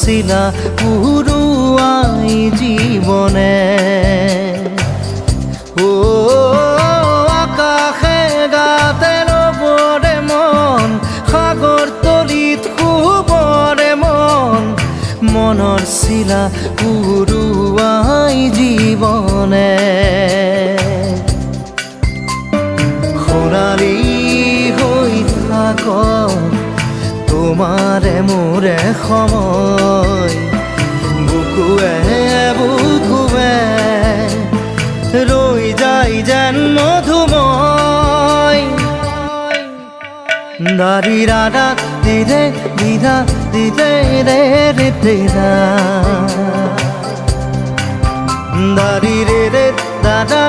শিলা পুরুয়াই জীবনে ও আকাশে গাতে রবরে মন সাগর তলিত শুবরে মন মনৰ শিলা পুরুয়াই জীবনে সোণালী হৈ থাক তোমাৰে মোৰে সময় বুকুৱে বুকুৱে ৰৈ যায় যেন মধুময় দাৰি ৰাধা দিদে দিদা দিদে ৰে ৰে দিদা দাৰি ৰে ৰে দাদা